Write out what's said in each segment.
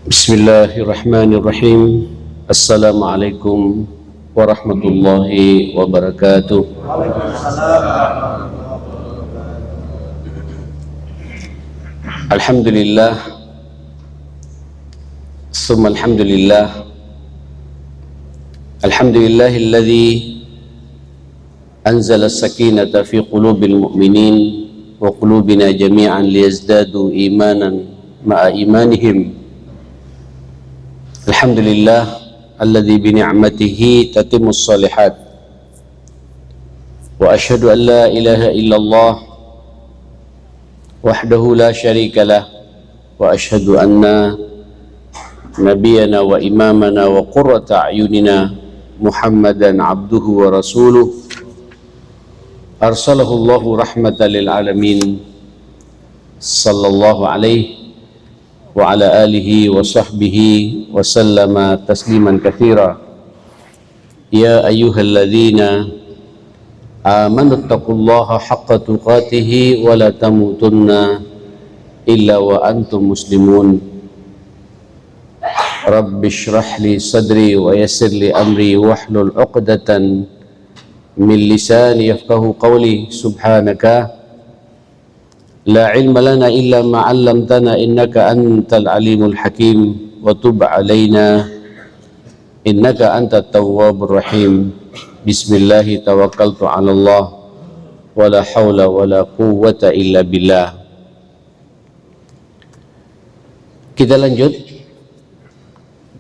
Bismillahirrahmanirrahim. Assalamualaikum warahmatullahi wabarakatuh. Alhamdulillah, summa alhamdulillah. Alhamdulillahilladzi anzala as-sakinata fi qulubil mu'minin wa qulubina jami'an liyazdadu imanan ma'a imanihim. Alhamdulillah alladzi bi ni'matihi tatimmus shalihat. Wa asyhadu an la ilaha illallah wahdahu la syarika lah, wa asyhadu anna nabiyyana wa imamana wa qurrata a'yunina Muhammadan abduhu wa rasuluh arsalahu Allahu rahmatan lil alamin sallallahu alaihi wa ala alihi wa sahbihi wa sallama tasliman katsira. Ya ayyuhalladzina amanu taqullaha haqqa tuqatih wa la tamutunna illa wa antum muslimun. Rabbi shrah li sadri wa yassir li amri wahlul 'uqdatan min lisani yafqahu qawli. Subhanaka la ilma lana illa ma 'allamtana innaka antal alimul hakim wa tub 'alaina innaka antat tawwabur rahim. Bismillahi tawakkaltu 'ala Allah wa la haula wa la quwwata illa billah. Kita lanjut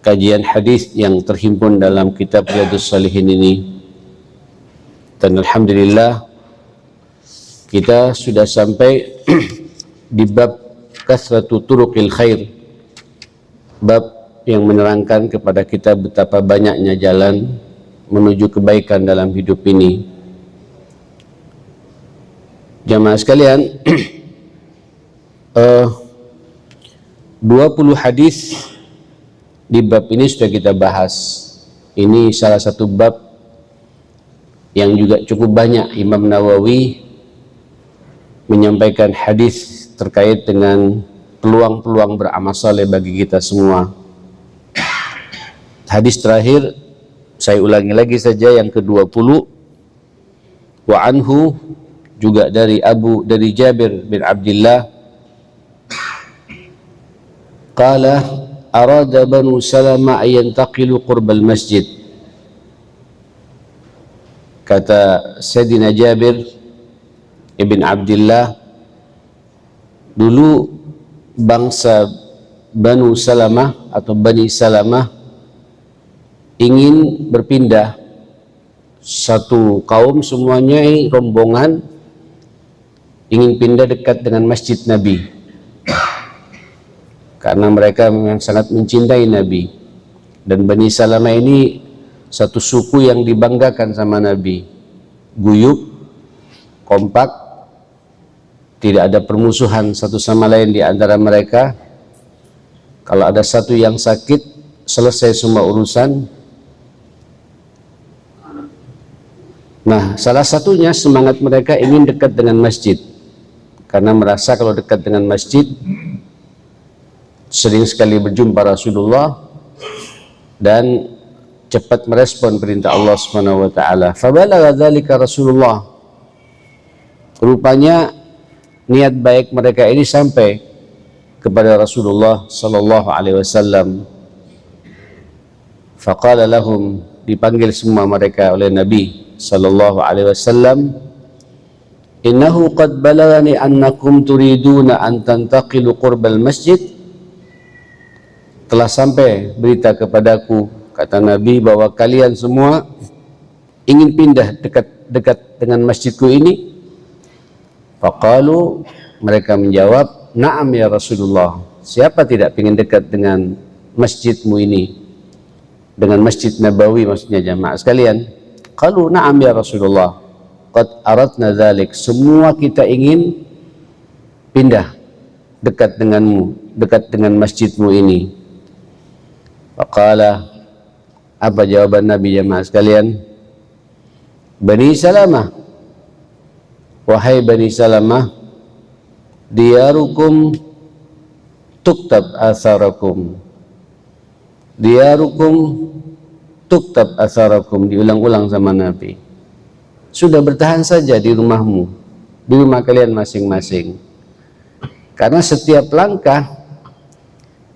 kajian hadis yang terhimpun dalam kitab Riyadhus Shalihin ini, dan alhamdulillah kita sudah sampai di bab kasratu turuqil khair, bab yang menerangkan kepada kita betapa banyaknya jalan menuju kebaikan dalam hidup ini. Jamaah sekalian, 20 hadis di bab ini sudah kita bahas. Ini salah satu bab yang juga cukup banyak Imam Nawawi menyampaikan hadis terkait dengan peluang-peluang beramal saleh bagi kita semua. Hadis terakhir saya ulangi lagi saja, yang ke-20, wa anhu, juga dari Jabir bin Abdullah, qala arada Banu Salamah ayantaqilu qurbal masjid. Kata Sayyidina Jabir ibn Abdullah, dulu bangsa Banu Salamah atau Bani Salamah ingin berpindah, satu kaum semuanya rombongan ingin pindah dekat dengan masjid Nabi, karena mereka memang sangat mencintai Nabi. Dan Bani Salamah ini satu suku yang dibanggakan sama Nabi, guyup, kompak, tidak ada permusuhan satu sama lain di antara mereka. Kalau ada satu yang sakit, selesai semua urusan. Nah, salah satunya semangat mereka ingin dekat dengan masjid, karena merasa kalau dekat dengan masjid sering sekali berjumpa Rasulullah dan cepat merespon perintah Allah Subhanahu wa taala. Fabalagha dzalika Rasulullah. Rupanya niat baik mereka ini sampai kepada Rasulullah sallallahu alaihi wasallam. Faqala lahum, dipanggil semua mereka oleh Nabi sallallahu alaihi wasallam, innahu qad balagani annakum turiduna an tantaqilu qurbal masjid. Telah sampai berita kepadaku, kata Nabi, bahwa kalian semua ingin pindah dekat dengan masjidku ini. Faqalu, mereka menjawab, na'am ya Rasulullah. Siapa tidak ingin dekat dengan masjidmu ini, dengan Masjid Nabawi maksudnya jamaah sekalian. Qalu na'am ya Rasulullah, qad aradna dzalik. Semua kita ingin pindah dekat denganmu, dekat dengan masjidmu ini. Faqala, apa jawaban Nabi jamaah sekalian? Bani Salamah, wahai Bani Salamah, diyarukum tuktab atharakum, Diyarukum tuktab atharakum, diulang-ulang sama Nabi. Sudah bertahan saja di rumahmu, di rumah kalian masing-masing. Karena setiap langkah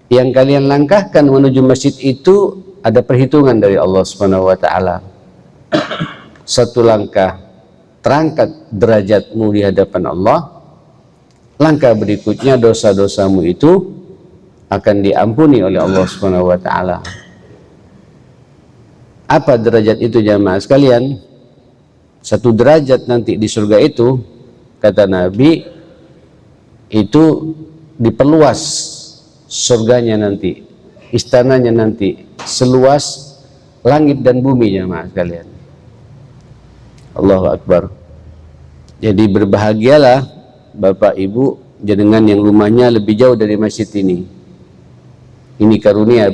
yang kalian langkahkan menuju masjid itu ada perhitungan dari Allah Subhanahu wa taala. Satu langkah terangkat derajatmu di hadapan Allah. Langkah berikutnya dosa-dosamu itu akan diampuni oleh Allah Subhanahu wa taala. Apa derajat itu jamaah sekalian? Satu derajat nanti di surga itu, kata Nabi, itu diperluas surganya nanti, istananya nanti seluas langit dan bumi jamaah sekalian. Allahu Akbar. Jadi berbahagialah Bapak Ibu jenengan yang rumahnya lebih jauh dari masjid ini. Ini karunia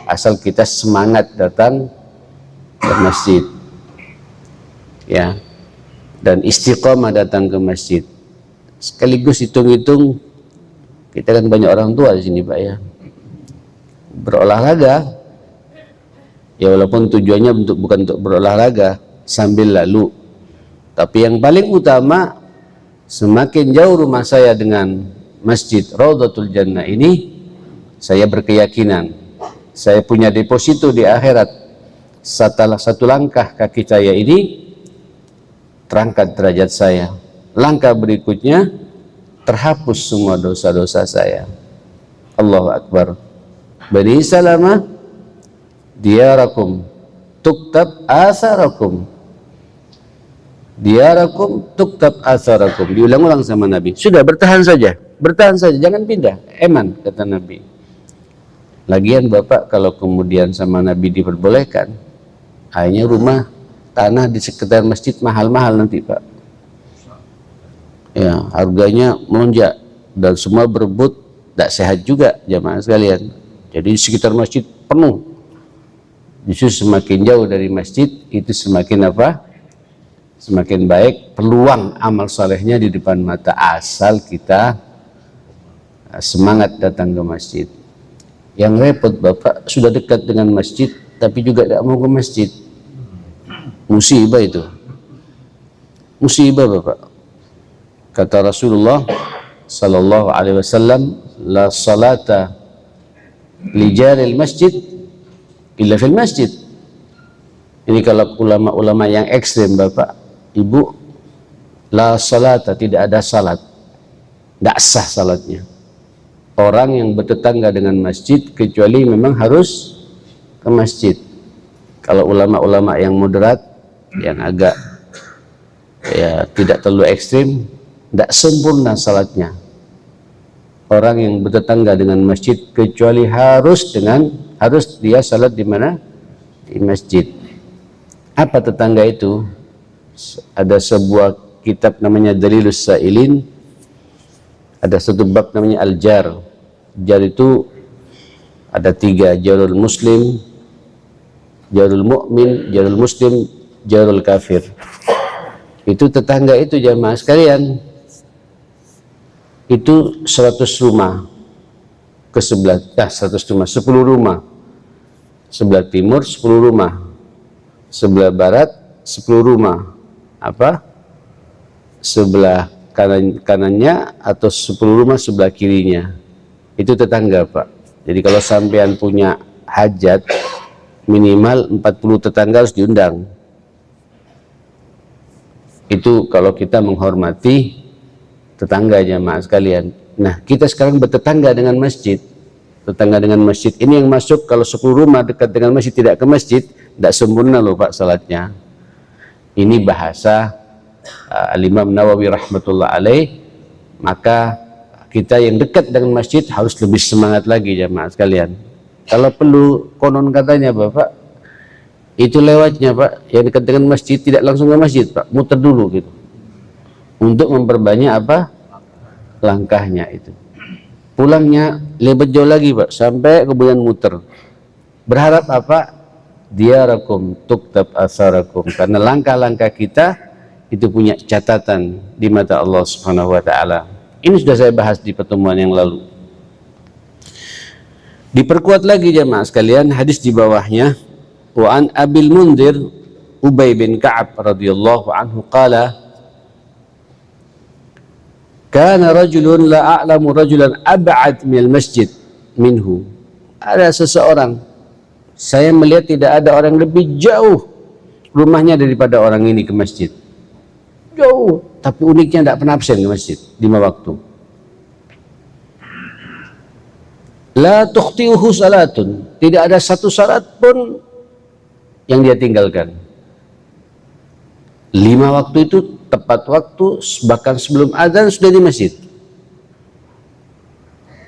asal kita semangat datang ke masjid, ya, dan istiqomah datang ke masjid. Sekaligus hitung-hitung kita kan banyak orang tua di sini Pak ya, berolahraga ya, walaupun tujuannya bukan untuk berolahraga sambil lalu, tapi yang paling utama semakin jauh rumah saya dengan masjid Raudhatul Jannah ini, saya berkeyakinan saya punya deposito di akhirat. Setelah satu langkah kaki saya ini terangkat derajat saya, langkah berikutnya terhapus semua dosa-dosa saya. Allahu Akbar. Bani Salamah, diyarakum tuktab atharakum, diyarakum tuktab atharakum, diulang-ulang sama Nabi. Sudah, bertahan saja, jangan pindah, eman, kata Nabi. Lagian Bapak kalau kemudian sama Nabi diperbolehkan, hanya rumah tanah di sekitar masjid mahal-mahal nanti Pak ya, harganya melonjak dan semua berebut, tidak sehat juga jamaah sekalian. Jadi di sekitar masjid penuh. Justru semakin jauh dari masjid itu semakin apa? Semakin baik peluang amal salehnya di depan mata, asal kita semangat datang ke masjid. Yang repot Bapak sudah dekat dengan masjid tapi juga tidak mau ke masjid. Musibah itu, musibah Bapak. Kata Rasulullah sallallahu alaihi wasallam, la salata li jaril masjid illa fil masjid. Ini kalau ulama-ulama yang ekstrem Bapak Ibu, la salata, tidak ada salat, tidak sah salatnya orang yang bertetangga dengan masjid kecuali memang harus ke masjid. Kalau ulama-ulama yang moderat, yang agak ya tidak terlalu ekstrim, tidak sempurna salatnya orang yang bertetangga dengan masjid, kecuali harus dia salat di mana? Di masjid. Apa tetangga itu? Ada sebuah kitab namanya Dalilus Sa'ilin, ada satu bab namanya Al-Jar. Jar itu ada 3, jarul muslim, jarul mu'min, jarul muslim, jarul kafir. Itu tetangga itu jamaah sekalian, itu 100 rumah ke sebelah, 100 rumah, 10 rumah sebelah timur, 10 rumah sebelah barat, 10 rumah apa sebelah kanannya, atau 10 rumah sebelah kirinya. Itu tetangga Pak. Jadi kalau sampean punya hajat, minimal 40 tetangga harus diundang. Itu kalau kita menghormati tetangga jamaah sekalian. Nah, kita sekarang bertetangga dengan masjid. Tetangga dengan masjid ini yang masuk, kalau 10 rumah dekat dengan masjid tidak ke masjid, tidak sempurna loh Pak salatnya. Ini bahasa Al-Imam Nawawi rahmatullah alaih. Maka kita yang dekat dengan masjid harus lebih semangat lagi jamaah sekalian. Kalau perlu, konon katanya Bapak, itu lewatnya Pak, yang dekat dengan masjid tidak langsung ke masjid Pak, muter dulu gitu, untuk memperbanyak apa? Langkahnya itu. Pulangnya lebih jauh lagi Pak, sampai kemudian muter. Berharap apa? Diyarakum tuktab atharakum, karena langkah-langkah kita itu punya catatan di mata Allah Subhanahu wa taala. Ini sudah saya bahas di pertemuan yang lalu. Diperkuat lagi jemaah sekalian hadis di bawahnya, wa an Abil Mundhir Ubay bin Ka'ab radhiyallahu anhu qala kana rajulun la a'lamu rajulan ab'ad minal masjid minhu. Ada seseorang, saya melihat tidak ada orang lebih jauh rumahnya daripada orang ini ke masjid. Jauh, tapi uniknya tidak pernah absen ke masjid 5 waktu. La tukhti'uhu salatun, tidak ada satu salat pun yang dia tinggalkan. 5 waktu itu tepat waktu, bahkan sebelum azan sudah di masjid.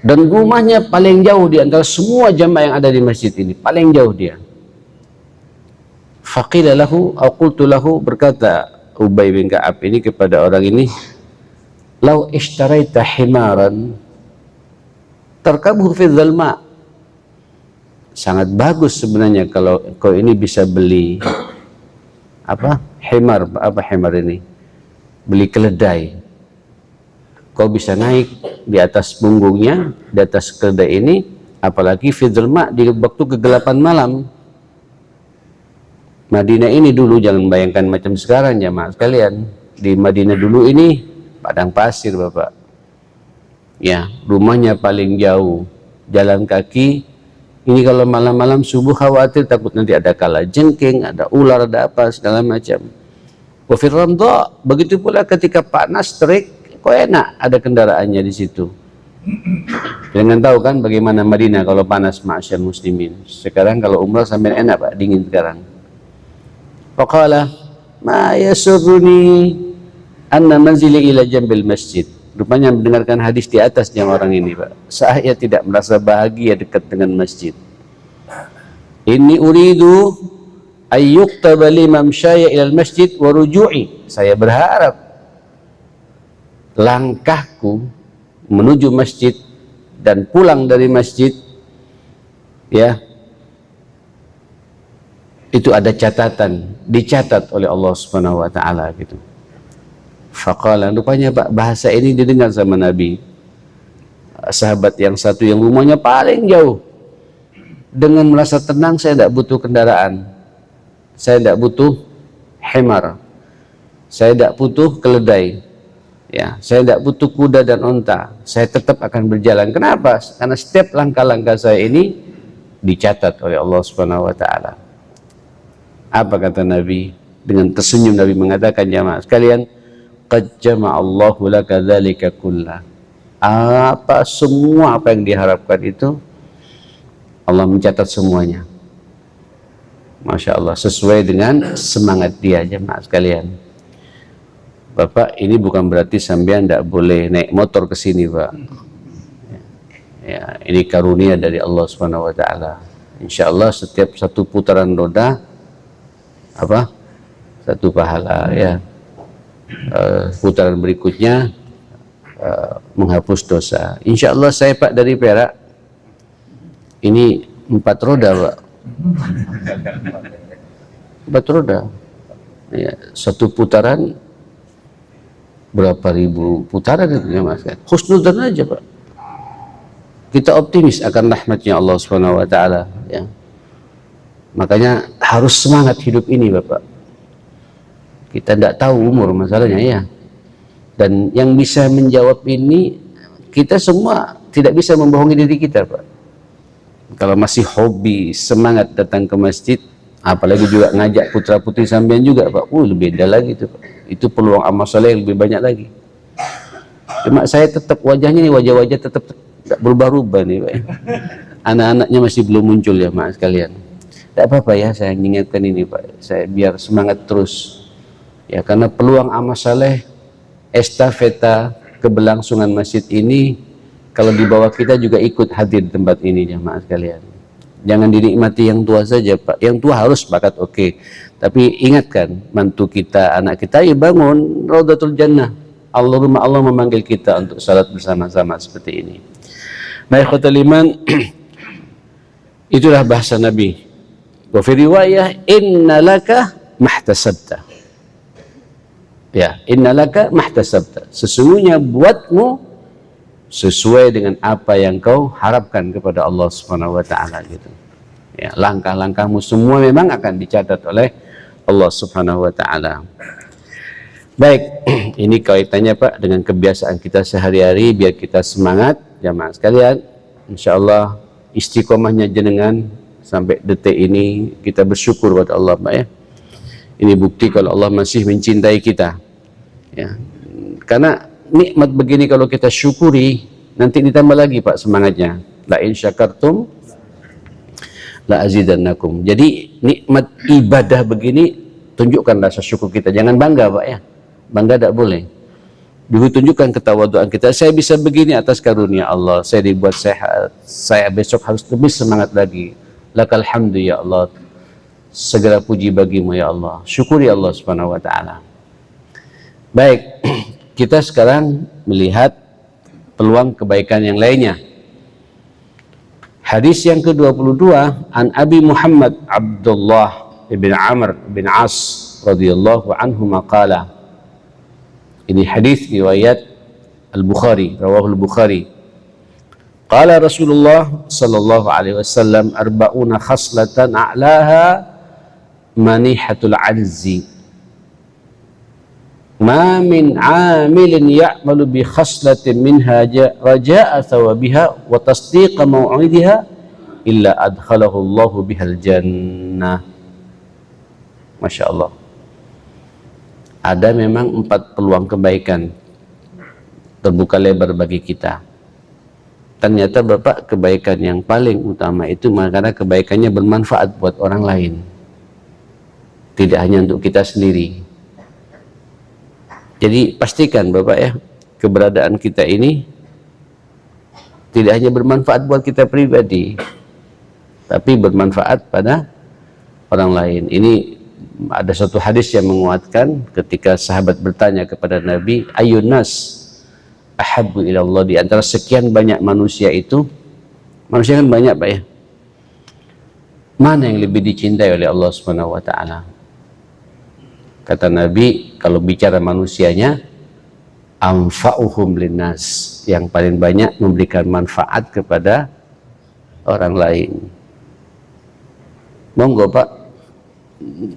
Dan rumahnya paling jauh di antara semua jamaah yang ada di masjid ini, paling jauh dia. Faqila lahu au qultu lahu, berkata Ubay bin Ka'ab ini kepada orang ini, lau ishtaraita himaran tarkabuhu fi dzalma. Sangat bagus sebenarnya kalau kau ini bisa beli apa? Himar, apa himar ini? Beli keledai. Kau bisa naik di atas punggungnya, di atas keledai ini, apalagi fi dzalma, di waktu kegelapan malam. Madinah ini dulu, jangan bayangkan macam sekarang jemaah sekalian. Di Madinah dulu ini padang pasir Bapak. Ya, rumahnya paling jauh, jalan kaki. Ini kalau malam-malam subuh khawatir takut nanti ada kalajengking, ada ular, ada apa segala macam. Wa fir ramdha, begitu pula ketika panas terik, kok enak ada kendaraannya di situ. Jangan tahu kan bagaimana Madinah kalau panas, ma'asyar muslimin. Sekarang kalau umrah sambil enak Pak, dingin sekarang. Faqala ma yasurruni anna manzili ila jambil masjid. Rupanya mendengarkan hadis di atasnya orang ini Pak, saya tidak merasa bahagia dekat dengan masjid. Inni uridu ayyuktaba li mamsyaya ilal masjid wa ruju'i. Saya berharap langkahku menuju masjid dan pulang dari masjid, ya, itu ada catatan, dicatat oleh Allah Subhanahu wa taala gitu. Faqala, rupanya Pak, bahasa ini didengar sama Nabi. Sahabat yang satu yang rumahnya paling jauh, dengan merasa tenang, saya tidak butuh kendaraan, saya tidak butuh himar, saya tidak butuh keledai, ya, saya tidak butuh kuda dan unta, saya tetap akan berjalan. Kenapa? Karena setiap langkah-langkah saya ini dicatat oleh Allah Subhanahu wa taala. Apa kata Nabi? Dengan tersenyum Nabi mengatakan, jamaah sekalian, qad jama'allahu laka dzalika kullah. Apa semua apa yang diharapkan itu Allah mencatat semuanya. Masya Allah, sesuai dengan semangat dia, jemaah sekalian. Bapak, ini bukan berarti sampean tidak boleh naik motor ke sini, Pak. Ya, ini karunia dari Allah Subhanahu wa taala. Insya Allah setiap satu putaran roda apa? Satu pahala, ya. Putaran berikutnya menghapus dosa. Insya Allah saya Pak dari Perak, ini 4 roda Pak, 4 roda, ya, satu putaran berapa ribu putaran itu ya Mas. Husnudzan aja Pak, kita optimis akan rahmatnya Allah Subhanahu wa taala, ya. Makanya harus semangat hidup ini Bapak. Kita tidak tahu umur masalahnya, ya. Dan yang bisa menjawab ini, kita semua tidak bisa membohongi diri kita Pak. Kalau masih hobi, semangat datang ke masjid, apalagi juga ngajak putra putri sampean juga Pak, lebih beda lagi itu Pak. Itu peluang amal soleh lebih banyak lagi. Cuma saya tetap wajahnya nih, wajah-wajah tetap tidak berubah-ubah nih Pak. Anak-anaknya masih belum muncul ya maaf sekalian. Tidak apa-apa ya, saya mengingatkan ini Pak, saya biar semangat terus, ya, karena peluang amal saleh, estafeta keberlangsungan masjid ini, kalau di bawah kita juga ikut hadir di tempat ini jemaah sekalian. Jangan dinikmati yang tua saja Pak, yang tua harus bakat oke, tapi ingatkan mantu kita, anak kita, ya bangun Raudatul Jannah, rumah Allah memanggil kita untuk salat bersama-sama seperti ini. Nah ikhwatal iman, itulah bahasa Nabi. Wa fi riwayah innalaka mahtasabta. Ya, innalaka mahtasabta. Sesungguhnya buatmu sesuai dengan apa yang kau harapkan kepada Allah Subhanahu wa taala gitu. Ya, langkah-langkahmu semua memang akan dicatat oleh Allah Subhanahu wa taala. Baik, ini kaitannya Pak dengan kebiasaan kita sehari-hari biar kita semangat jamaah sekalian. Insyaallah istiqomahnya jenengan sampai detik ini kita bersyukur kepada Allah Pak ya. Ini bukti kalau Allah masih mencintai kita. Ya. Karena nikmat begini kalau kita syukuri nanti ditambah lagi Pak semangatnya. La in syakartum la azidannakum. Jadi nikmat ibadah begini tunjukkan rasa syukur kita. Jangan bangga Pak ya. Bangga tidak boleh. Dulu tunjukkan ketawaduan kita. Saya bisa begini atas karunia Allah. Saya dibuat sehat. Saya besok harus lebih semangat lagi. Lakal hamdu ya Allah. Segala puji bagimu ya Allah. Syukuri Allah Subhanahu wa taala. Baik, kita sekarang melihat peluang kebaikan yang lainnya. Hadis yang ke-22 an Abi Muhammad Abdullah ibn Amr bin As radhiyallahu anhu maqala. Ini hadis riwayat Al-Bukhari, rawahu Al-Bukhari. Qala Rasulullah sallallahu alaihi wasallam arba'una khaslatan a'laha manihatul 'azzi. Ma min 'amilin ya'malu bi khaslatin minha raja'a thawabiha wa tasdiqa maw'idiha illa adkhalahu Allahu bihal jannah. Masya Allah. Ada memang 4 peluang kebaikan terbuka lebar bagi kita. Ternyata Bapak, kebaikan yang paling utama itu karena kebaikannya bermanfaat buat orang lain, tidak hanya untuk kita sendiri. Jadi pastikan Bapak ya, keberadaan kita ini tidak hanya bermanfaat buat kita pribadi, tapi bermanfaat pada orang lain. Ini ada satu hadis yang menguatkan ketika sahabat bertanya kepada Nabi, ayun nas ahabbu ilallah, di antara sekian banyak manusia itu, manusia kan banyak Pak ya, mana yang lebih dicintai oleh Allah Subhanahu wa taala? Kata Nabi, kalau bicara manusianya, anfa'uhum linnas, yang paling banyak memberikan manfaat kepada orang lain. Monggo Pak,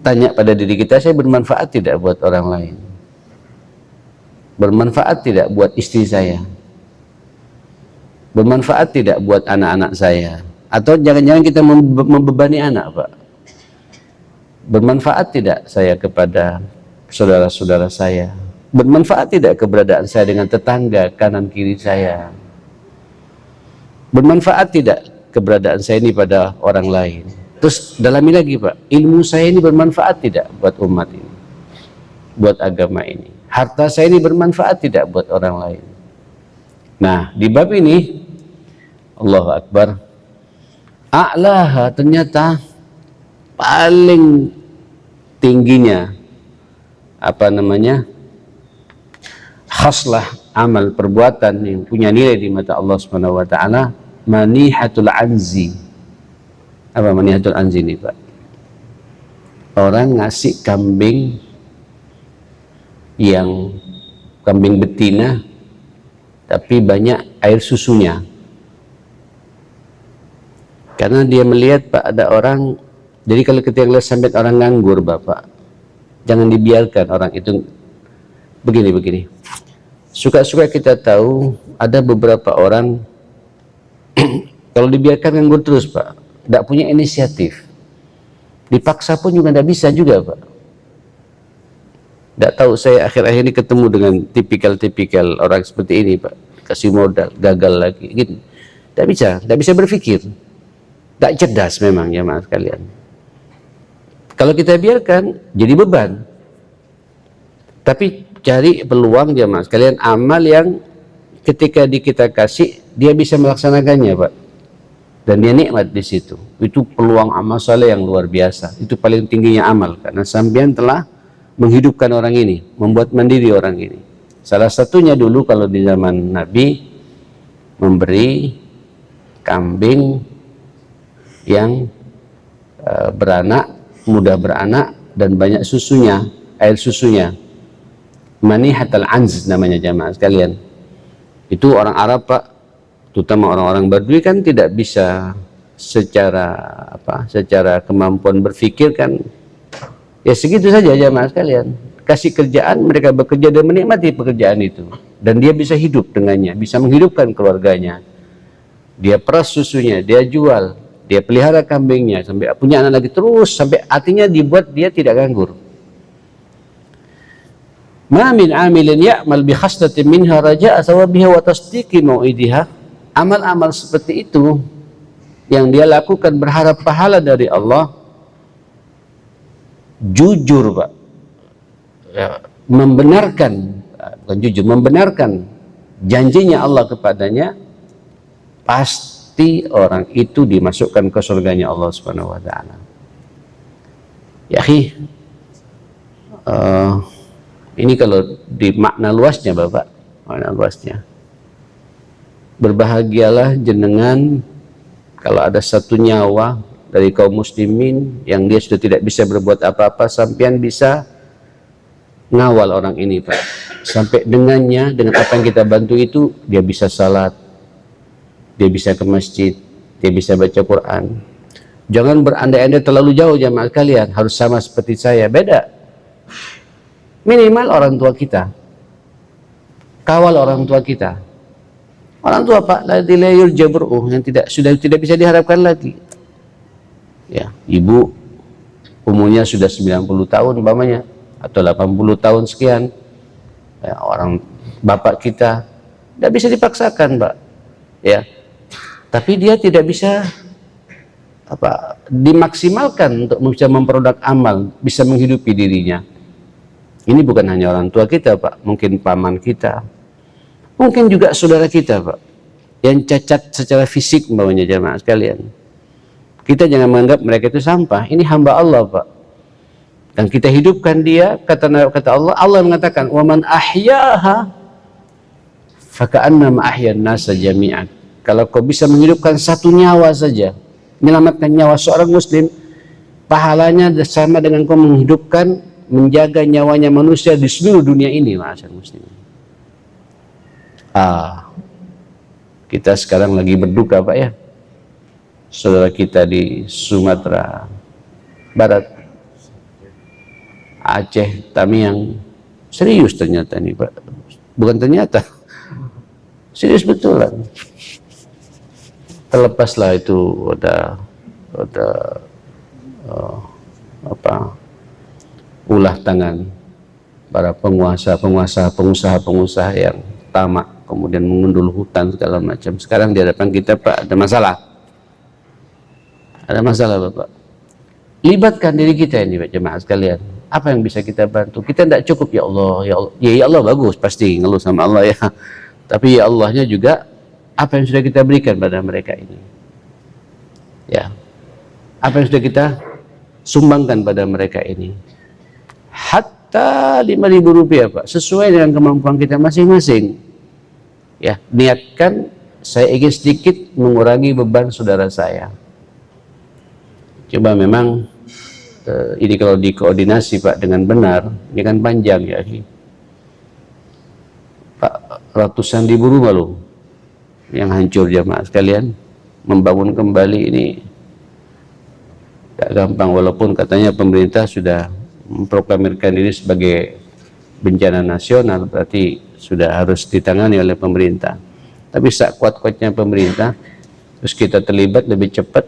tanya pada diri kita, saya bermanfaat tidak buat orang lain? Bermanfaat tidak buat istri saya? Bermanfaat tidak buat anak-anak saya? Atau jangan-jangan kita membebani anak Pak? Bermanfaat tidak saya kepada saudara-saudara saya? Bermanfaat tidak keberadaan saya dengan tetangga kanan kiri saya? Bermanfaat tidak keberadaan saya ini pada orang lain? Terus dalami lagi Pak, ilmu saya ini bermanfaat tidak buat umat ini, buat agama ini? Harta saya ini bermanfaat tidak buat orang lain? Nah, di bab ini Allahu Akbar, a'laha, ternyata paling tingginya apa namanya, khaslah amal perbuatan yang punya nilai di mata Allah Subhanahu wa taala, manihatul anzi. Apa manihatul anzi ini Pak? Orang ngasih kambing yang kambing betina tapi banyak air susunya, karena dia melihat Pak ada orang. Jadi kalau kita lihat sampai orang nganggur Bapak, jangan dibiarkan orang itu begini-begini. Suka-suka kita tahu ada beberapa orang kalau dibiarkan nganggur terus Pak, tidak punya inisiatif, dipaksa pun juga tidak bisa juga Pak. Tidak tahu, saya akhir-akhir ini ketemu dengan tipikal orang seperti ini Pak, kasih modal gagal lagi gitu. Tidak bisa berpikir, tidak cerdas memang ya maaf kalian. Kalau kita biarkan jadi beban. Tapi cari peluang jemaah sekalian, amal yang ketika kita kasih dia bisa melaksanakannya Pak, dan dia nikmat di situ. Itu peluang amal saleh yang luar biasa. Itu paling tingginya amal, karena sampean telah menghidupkan orang ini, membuat mandiri orang ini. Salah satunya dulu kalau di zaman Nabi, memberi kambing yang beranak, mudah beranak dan banyak susunya, air susunya. Manihatul anz namanya jamaah sekalian. Itu orang Arab Pak, terutama orang-orang Badui kan tidak bisa secara kemampuan berpikir kan ya segitu saja jamaah sekalian. Kasih kerjaan, mereka bekerja dan menikmati pekerjaan itu, dan dia bisa hidup dengannya, bisa menghidupkan keluarganya. Dia peras susunya, dia jual, dia pelihara kambingnya sampai punya anak lagi, terus sampai artinya dibuat dia tidak nganggur. Ma min amilin ya'mal bi khaslatin minha raja'a thawabiha wa tasdiqi mau'idiha. Amal-amal seperti itu yang dia lakukan berharap pahala dari Allah, jujur Pak, ya, membenarkan, bukan jujur, membenarkan janjinya Allah kepadanya, pasti orang itu dimasukkan ke surganya Allah Subhanahu wa taala. Ya akhi, ini kalau di makna luasnya Bapak, makna luasnya, berbahagialah jenengan kalau ada satu nyawa dari kaum muslimin yang dia sudah tidak bisa berbuat apa-apa, sampean bisa ngawal orang ini Pak, sampai dengannya, dengan apa yang kita bantu itu, dia bisa salat, dia bisa ke masjid, dia bisa baca Quran. Jangan berandai-andai terlalu jauh jamaah kalian, harus sama seperti saya, beda. Minimal orang tua kita, kawal orang tua kita. Orang tua Pak, la yurja bur'uh, yang sudah tidak bisa diharapkan lagi. Ya, ibu umurnya sudah 90 tahun umpamanya, atau 80 tahun sekian. Ya, orang bapak kita tidak bisa dipaksakan Pak, ya, tapi dia tidak bisa dimaksimalkan untuk bisa memperoleh amal, bisa menghidupi dirinya. Ini bukan hanya orang tua kita Pak, mungkin paman kita, mungkin juga saudara kita Pak, yang cacat secara fisik umpamanya jamaah sekalian. Kita jangan menganggap mereka itu sampah, ini hamba Allah Pak, dan kita hidupkan dia. Kata Allah, Allah mengatakan, wa man ahyaha faka'annama ahyan nasa jami'an. Kalau kau bisa menghidupkan satu nyawa saja, menyelamatkan nyawa seorang muslim, pahalanya sama dengan kau menghidupkan, menjaga nyawanya manusia di seluruh dunia ini, ma'asyar muslimin. Kita sekarang lagi berduka Pak ya, saudara kita di Sumatera Barat, Aceh, Tamiang, serius ternyata nih Pak, bukan ternyata, serius betulan. Terlepaslah itu ada ulah tangan para pengusaha yang tamak, kemudian mengundul hutan segala macam. Sekarang di hadapan kita Pak ada masalah, Bapak. Libatkan diri kita ini Pak jemaah sekalian. Apa yang bisa kita bantu? Kita tidak cukup ya Allah, ya Allah bagus, pasti ngeluh sama Allah ya. Tapi ya Allahnya juga apa yang sudah kita berikan pada mereka ini. Ya. Apa yang sudah kita sumbangkan pada mereka ini. Hatta 5.000 rupiah Pak, sesuai dengan kemampuan kita masing-masing. Ya, niatkan saya ingin sedikit mengurangi beban saudara saya. Coba memang ini kalau dikoordinasi Pak dengan benar, ini kan panjang ya Pak, ratusan ribu rumah loh yang hancur jamaah sekalian. Membangun kembali ini gak gampang, walaupun katanya pemerintah sudah memproklamirkan ini sebagai bencana nasional, berarti sudah harus ditangani oleh pemerintah. Tapi sekuat-kuatnya pemerintah, terus kita terlibat lebih cepat,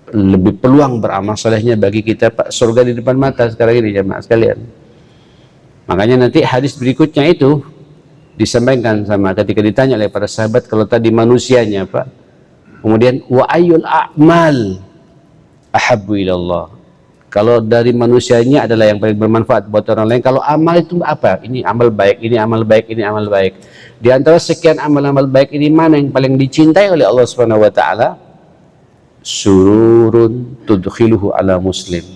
lebih peluang beramal salehnya bagi kita Pak, surga di depan mata sekarang ini jamaah sekalian. Makanya nanti hadis berikutnya itu disampaikan sama, ketika ditanya oleh para sahabat, kalau tadi manusianya Pak, kemudian wa ayyul a'mal ahabbu ilallah, kalau dari manusianya adalah yang paling bermanfaat buat orang lain. Kalau amal itu apa? Ini amal baik, ini amal baik, ini amal baik. Di antara sekian amal-amal baik ini, mana yang paling dicintai oleh Allah Subhanahu wa taala? Sururun tudkhiluhu ala muslim,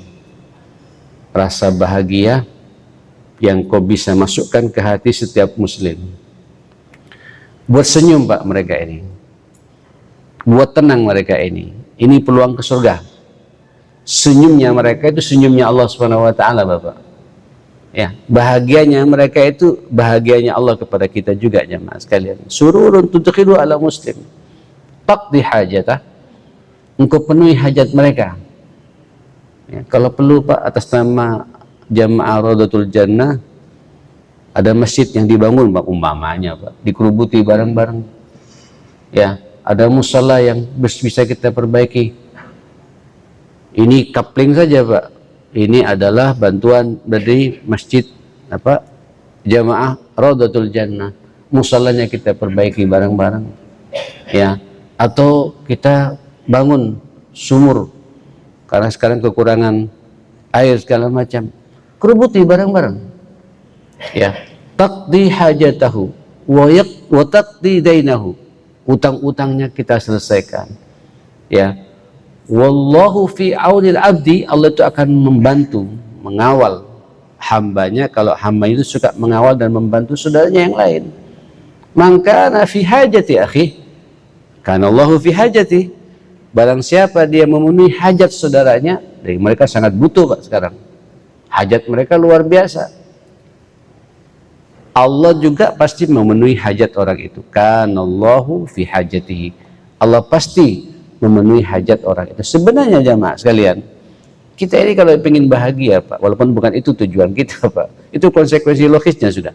rasa bahagia yang kau bisa masukkan ke hati setiap muslim. Buat senyum Pak mereka ini, buat tenang mereka ini peluang ke surga. Senyumnya mereka itu senyumnya Allah Subhanahu wa taala Bapak. Ya, bahagianya mereka itu bahagianya Allah kepada kita juga jemaah sekalian. Sururun tudkhilu ala muslim. Taqdi hajatah. Engkau penuhi hajat mereka. Ya, kalau perlu Pak, atas nama Jamaah Raudatul Jannah ada masjid yang dibangun Pak, umpamanya Pak, dikerubuti bareng-bareng. Ya, ada musala yang bisa kita perbaiki. Ini kapling saja Pak. Ini adalah bantuan dari masjid apa? Jamaah Raudatul Jannah. Musalanya kita perbaiki bareng-bareng. Ya, atau kita bangun sumur karena sekarang kekurangan air segala macam. Kerubuti bareng-bareng. Ya, taqdi hajatahu wa taqdi dainahu. Utang-utangnya kita selesaikan. Ya. Wallahu fi aunil abdi, Allah itu akan membantu, mengawal hambanya kalau hamba itu suka mengawal dan membantu saudaranya yang lain. Maka fi hajati akhi, karena Allahu fi hajati, barang siapa dia memenuhi hajat saudaranya, dari mereka sangat butuh Pak sekarang. Hajat mereka luar biasa. Allah juga pasti memenuhi hajat orang itu. Karena Allahu fi hajatihi, Allah pasti memenuhi hajat orang itu. Sebenarnya jamaah sekalian, kita ini kalau ingin bahagia Pak, walaupun bukan itu tujuan kita Pak, itu konsekuensi logisnya sudah.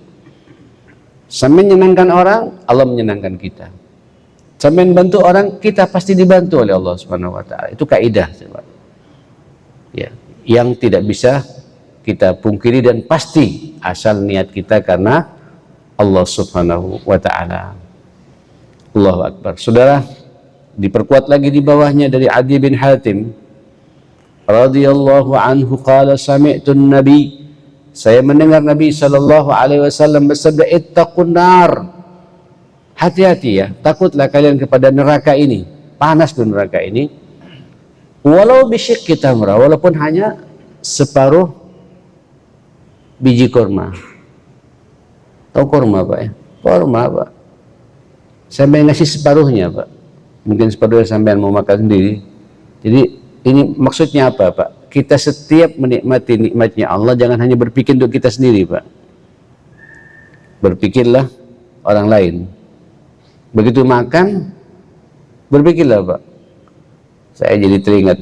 Sampai menyenangkan orang, Allah menyenangkan kita. Sampai bantu orang, kita pasti dibantu oleh Allah Subhanahu wa taala. Itu kaidah Pak. Ya, yang tidak bisa kita pungkiri dan pasti asal niat kita karena Allah Subhanahu wa taala. Allahu Akbar. Saudara, diperkuat lagi di bawahnya dari Adi bin Hatim radhiyallahu anhu qala sami'tu nabi, saya mendengar Nabi sallallahu alaihi wasallam bersabda, ittaqun nar, hati-hati ya, takutlah kalian kepada neraka ini, panas tuh neraka ini, walau bisyikki tamra, walaupun hanya separuh biji korma. Tahu korma Pak ya? Korma Pak, sampai ngasih separuhnya Pak, mungkin separuhnya sampean mau makan sendiri. Jadi ini maksudnya apa Pak? Kita setiap menikmati nikmatnya Allah jangan hanya berpikir untuk kita sendiri Pak, berpikirlah orang lain. Begitu makan berpikirlah Pak. Saya jadi teringat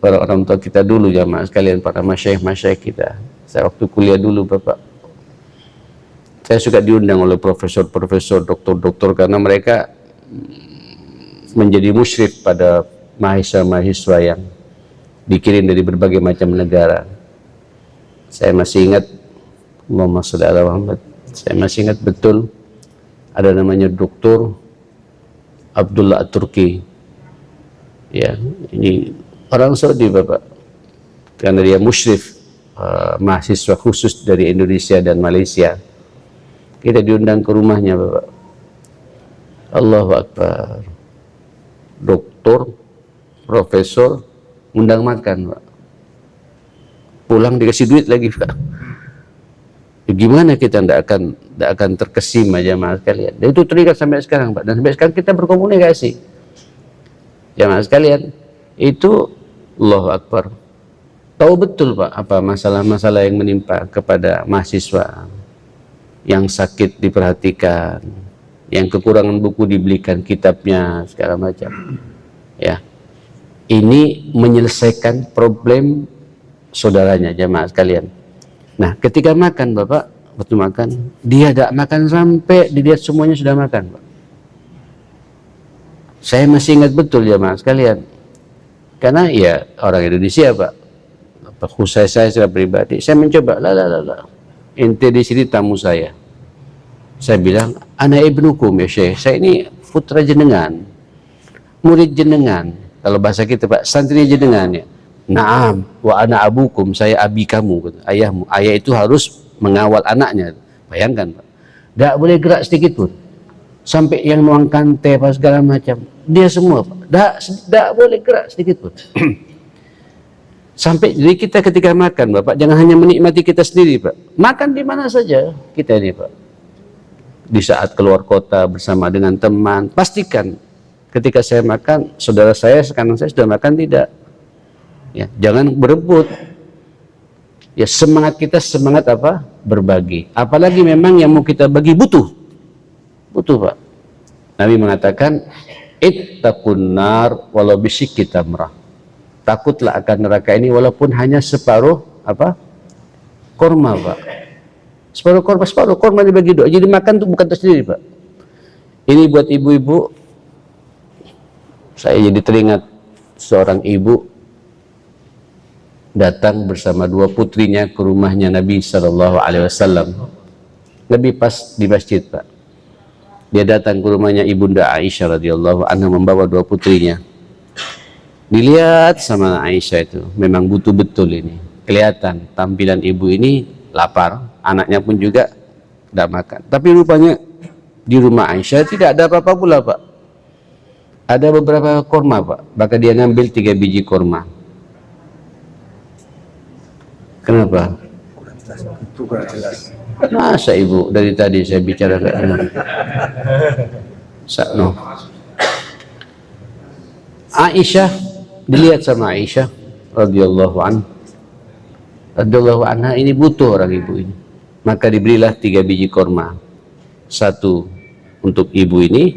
orang-orang tua kita dulu jamaah sekalian, para masyayikh kita. Saya waktu kuliah dulu Bapak, saya suka diundang oleh profesor-profesor, doktor-doktor, karena mereka menjadi musyrif pada mahasiswa-mahasiswa yang dikirim dari berbagai macam negara. Saya masih ingat, Allahumma sholli ala Muhammad, saya masih ingat betul ada namanya Dr. Abdullah At-Turki. Ya, ini orang Saudi Bapak, karena dia musyrif mahasiswa khusus dari Indonesia dan Malaysia. Kita diundang ke rumahnya Bapak. Allahu Akbar. Doktor, profesor, undang makan Pak. Pulang dikasih duit lagi Pak. Ya, gimana kita tidak akan terkesima jamaah sekalian. Dan itu terikat sampai sekarang Pak. Dan sampai sekarang kita berkomunikasi. Jamaah sekalian, itu Allahu Akbar. Tahu betul Pak apa masalah-masalah yang menimpa kepada mahasiswa, yang sakit diperhatikan, yang kekurangan buku dibelikan kitabnya segala macam. Ya, ini menyelesaikan problem saudaranya jamaah sekalian. Nah, ketika makan Bapak, waktu makan dia tidak makan sampai dilihat semuanya sudah makan Pak. Saya masih ingat betul jamaah sekalian, karena ya orang Indonesia Pak, khusus saya secara pribadi, saya mencoba lah. Ente di sini tamu saya. Saya bilang, ana ibnukum ya Syekh, saya ini putra jenengan, murid jenengan. Kalau bahasa kita Pak, santri jenengan ya. Naam, wa ana abukum, saya abi kamu, ayahmu. Ayah itu harus mengawal anaknya. Bayangkan Pak, tidak boleh gerak sedikit pun. Sampai yang nuangkan teh apa segala macam, dia semua Pak, tidak boleh gerak sedikit pun. Sampai jadi kita ketika makan Bapak, jangan hanya menikmati kita sendiri Pak, makan di mana saja kita ini Pak. Di saat keluar kota bersama dengan teman, pastikan ketika saya makan, saudara saya sekarang saya sudah makan tidak. Ya, jangan berebut. Ya semangat kita semangat apa? Berbagi. Apalagi memang yang mau kita bagi butuh. Butuh, Pak. Nabi mengatakan, ittaqun nar walau bisyikki tamrah. Takutlah akan neraka ini walaupun hanya separuh apa? Korma, Pak. Separuh korma dibagi dua. Jadi makan tuh bukan tersendiri, Pak. Ini buat ibu-ibu. Saya jadi teringat seorang ibu datang bersama dua putrinya ke rumahnya Nabi Shallallahu Alaihi Wasallam. Nabi pas di masjid, Pak. Dia datang ke rumahnya ibunda Aisyah radhiyallahu anha membawa dua putrinya. Dilihat sama Aisyah itu, memang butuh betul ini. Kelihatan tampilan ibu ini lapar, anaknya pun juga tidak makan. Tapi rupanya di rumah Aisyah tidak ada apa-apa pula, Pak. Ada beberapa korma, Pak. Maka dia ngambil 3 biji korma. Kenapa? Kurang jelas. Masa ibu dari tadi saya bicara ke Sakno. Aisyah, dilihat sama Aisyah radhiyallahu anha, ini butuh orang ibu ini. Maka diberilah 3 biji korma. 1 untuk ibu ini,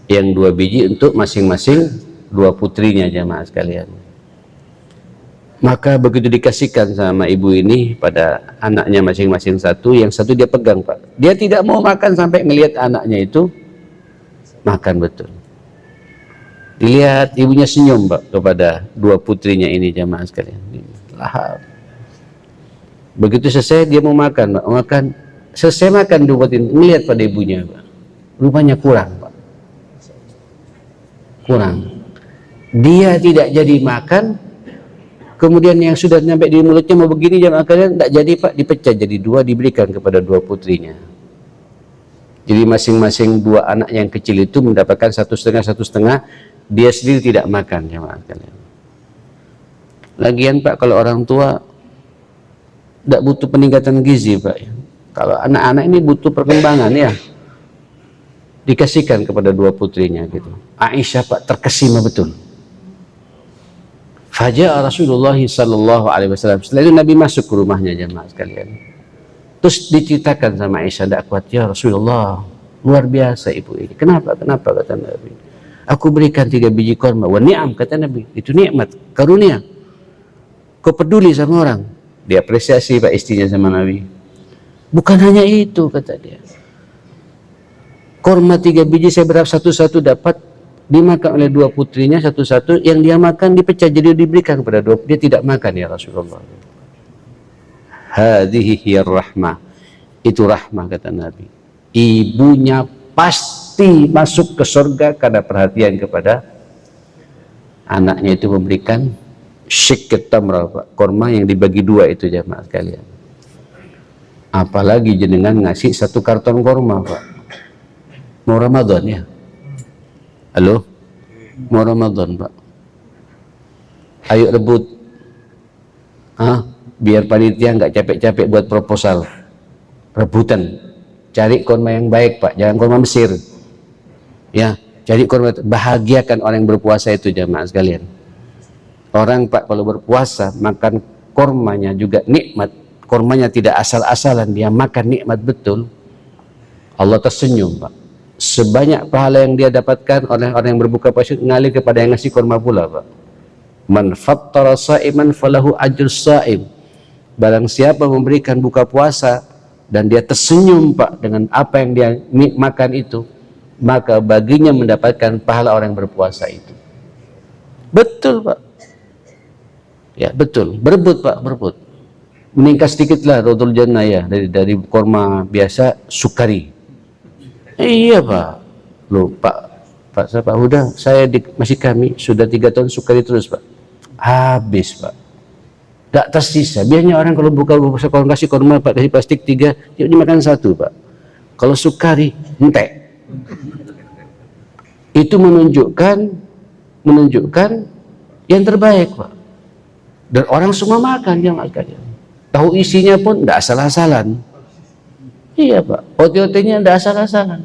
yang 2 biji untuk masing-masing 2 putrinya, jamaah sekalian. Maka begitu dikasihkan sama ibu ini pada anaknya masing-masing 1, yang 1 dia pegang, Pak. Dia tidak mau makan sampai ngelihat anaknya itu makan betul. Dilihat ibunya senyum, Pak, kepada 2 putrinya ini, jamaah sekalian. Lahap. Begitu selesai dia mau makan, Pak. Makan. Selesai makan dibuatin, ngelihat pada ibunya, Pak. Rupanya kurang, Pak. Kurang. Dia tidak jadi makan. Kemudian yang sudah sampai di mulutnya mau begini, jamaah kalian, tidak jadi, Pak, dipecah jadi 2, diberikan kepada 2 putrinya. Jadi masing-masing 2 anak yang kecil itu mendapatkan 1,5, dia sendiri tidak makan, jamaah kalian. Lagian, Pak, kalau orang tua tidak butuh peningkatan gizi, Pak. Kalau anak-anak ini butuh perkembangan, ya dikasihkan kepada 2 putrinya gitu. Aisyah, Pak, terkesima betul. Faja'a Rasulullah sallallahu alaihi wasallam. Setelah itu Nabi masuk ke rumahnya, jemaah sekalian. Terus diceritakan sama Aisyah, tidak kuat ya Rasulullah, luar biasa ibu ini. Kenapa? Kenapa, kata Nabi. Aku berikan 3 biji korma. Wa ni'am, kata Nabi. Itu nikmat, karunia. Kau peduli sama orang. Dia apresiasi, Pak, istrinya sama Nabi. Bukan hanya itu, kata dia. Korma 3 biji saya berharap satu-satu dapat dimakan oleh 2 putrinya satu-satu, yang dia makan dipecah jadi diberikan kepada 2. Dia tidak makan ya Rasulullah. Hadhihi hiyar rahmah. Itu rahmah, kata Nabi. Ibunya pasti masuk ke surga karena perhatian kepada anaknya itu, memberikan syikket tamra, Pak, korma yang dibagi 2 itu, jamaah sekalian. Apalagi jenengan ngasih 1 karton korma, Pak. Mau Ramadan ya? Halo? Mau Ramadan, Pak. Ayo rebut. Biar panitia nggak capek-capek buat proposal. Rebutan. Cari korma yang baik, Pak. Jangan korma Mesir. Ya, cari korma. Bahagiakan orang yang berpuasa itu, jamaah sekalian. Orang, Pak, kalau berpuasa makan kormanya juga nikmat. Kormanya tidak asal-asalan, dia makan nikmat betul. Allah tersenyum, Pak. Sebanyak pahala yang dia dapatkan oleh orang yang berbuka puasa ngalir kepada yang ngasih korma pula, Pak. Man fattara sa'iman falahu ajrus sha'im. Barang siapa memberikan buka puasa dan dia tersenyum, Pak, dengan apa yang dia makan itu, maka baginya mendapatkan pahala orang yang berpuasa itu. Betul, Pak. Ya, betul. Berebut, Pak, berebut. Meningkat sedikitlah rodul jannah, ya, dari korma biasa sukari. Iya, Pak. Loh, Pak siapa? Udah, saya masih kami sudah 3 tahun sukari terus, Pak. Habis, Pak. Gak tersisa. Biasanya orang kalau buka puasa, kalau kasih korma, Pak, kasih plastik 3, dia dimakan 1, Pak. Kalau sukari, entek. Itu menunjukkan yang terbaik, Pak. Dan orang semua makan, jangan kalian. Tahu isinya pun enggak asal-asalan. Iya, Pak. OT-OT-nya enggak asal-asalan.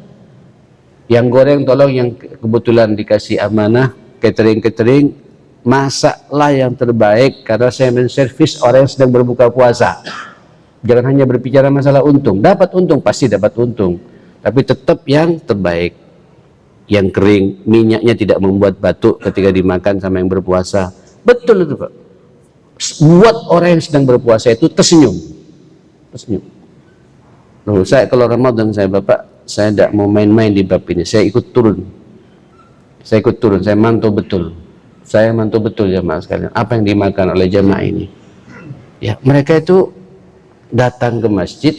Yang goreng tolong yang kebetulan dikasih amanah catering masaklah yang terbaik karena saya menservis orang yang sedang berbuka puasa. Jangan hanya berbicara masalah untung. Dapat untung, pasti dapat untung, tapi tetap yang terbaik, yang kering, minyaknya tidak membuat batuk ketika dimakan sama yang berpuasa. Betul itu Pak. Buat orang yang sedang berpuasa itu tersenyum. Loh, saya kalau Ramadan Bapak, saya tidak mau main-main di bab ini. Saya ikut turun, saya mantau betul. Saya mantau betul jamaah sekalian apa yang dimakan oleh jamaah ini. Ya, mereka itu datang ke masjid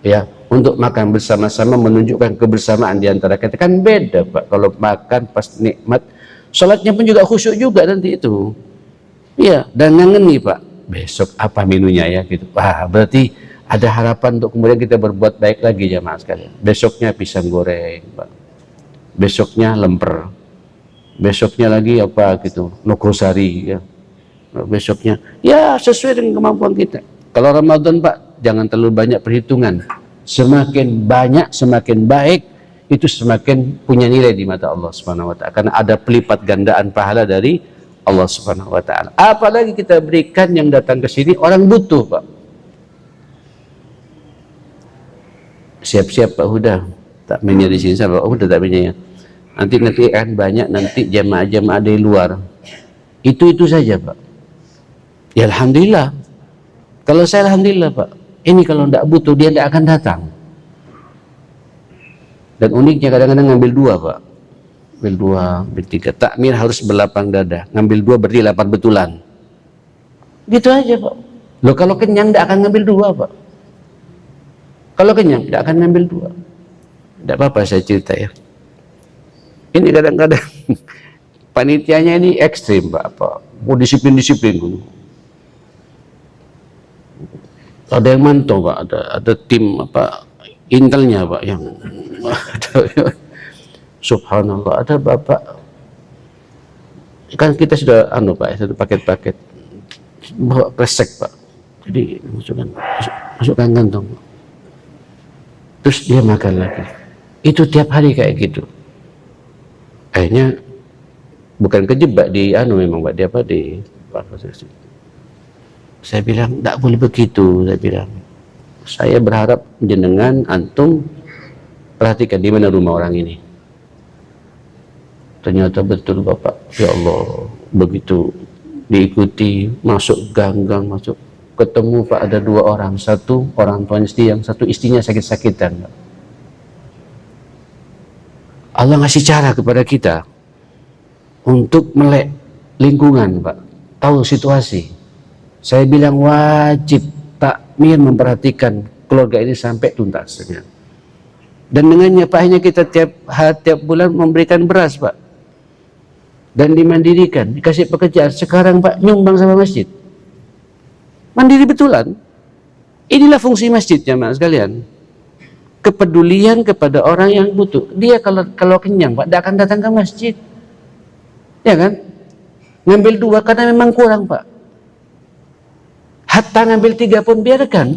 ya untuk makan bersama-sama, menunjukkan kebersamaan di antara kita. Kan beda Pak kalau makan pas nikmat, sholatnya pun juga khusyuk juga nanti itu. Iya, dan ngangen nih Pak, besok apa menunya ya gitu. Wah, berarti ada harapan untuk kemudian kita berbuat baik lagi jamaah sekalian. Besoknya pisang goreng Pak, besoknya lemper, besoknya lagi apa gitu, nogosari ya, besoknya ya sesuai dengan kemampuan kita. Kalau Ramadan Pak, jangan terlalu banyak perhitungan. Semakin banyak, semakin baik, itu semakin punya nilai di mata Allah Subhanahu wa Ta'ala. Karena ada pelipat gandaan pahala dari Allah Subhanahu wa Ta'ala. Apalagi kita berikan yang datang ke sini orang butuh Pak. Siap-siap Pak Huda, takminnya di sini Pak Huda takminnya ya. Nanti kan banyak nanti jamaah-jamaah dari luar. Itu saja Pak. Ya alhamdulillah. Kalau saya alhamdulillah Pak. Ini kalau tidak butuh dia tidak akan datang. Dan uniknya kadang-kadang ngambil dua Pak. Ngambil dua, ngambil tiga. Takmir harus berlapang dada. Ngambil dua berarti 8 betulan. Gitu aja Pak. Loh kalau kenyang tidak akan ngambil dua Pak. Kalau kenyang tidak akan ngambil dua. Tidak apa-apa saya cerita ya. Ini kadang-kadang panitianya ini ekstrim Pak. Apa? Mau disiplin-disiplin. Ada yang mantau Pak, ada tim apa intelnya Pak yang subhanallah, ada Bapak kan kita sudah Pak, satu paket-paket bawa kresek Pak, jadi masukkan kantong, terus dia makan lagi. Itu tiap hari kayak gitu. Akhirnya bukan kejebak di memang Pak, dia apa di saya bilang tidak boleh begitu. Saya berharap jenengan antum perhatikan di mana rumah orang ini. Ternyata betul Bapak, ya Allah, begitu diikuti masuk gang-gang, masuk ketemu Pak ada 2 orang, satu orang tuanya istri, yang satu istrinya sakit-sakitan. Allah ngasih cara kepada kita untuk melek lingkungan Pak, tahu situasi. Saya bilang wajib takmir memperhatikan keluarga ini sampai tuntas. Dan dengannya Pak, hanya kita tiap bulan memberikan beras Pak. Dan dimandirikan, dikasih pekerjaan. Sekarang Pak nyumbang sama masjid. Mandiri betulan. Inilah fungsi masjidnya Mas sekalian. Kepedulian kepada orang yang butuh. Dia kalau kenyang Pak, tidak akan datang ke masjid. Ya kan? Ngambil 2 karena memang kurang Pak. Hatta ngambil 3 pun biarkan.